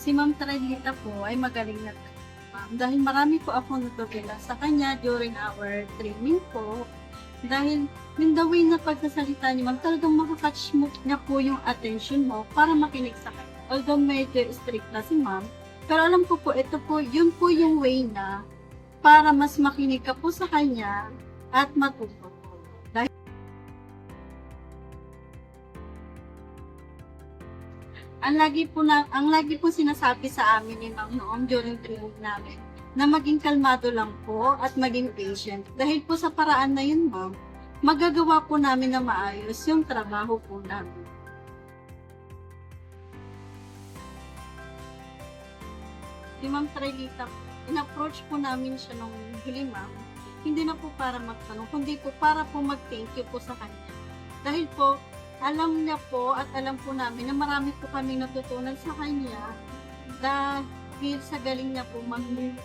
Si Ma'am Trilita po ay magaling na ma'am. Dahil marami po ako natutula sa kanya during our training po. Dahil yung the way na pagsasalita niya, ma'am, talagang makakatch mo niya po yung attention mo para makinig sa kanya. Although medyo strict na si ma'am, pero alam ko po, ito po, yun po yung way na para mas makinig ka po sa kanya at matuto. Dahil ang lagi po sinasabi sa amin ni ma'am noong during training namin, na maging kalmado lang po at maging patient. Dahil po sa paraan na yun, ma'am, magagawa po namin na maayos yung trabaho po namin. Si Ma'am Trilita, in-approach po namin siya nung huli, ma'am. Hindi na po para magtanong, kundi po para po mag-thank you po sa kanya. Dahil po, alam niya po at alam po namin na marami po kaming natutunan sa kanya dahil sa galing niya po mag-move.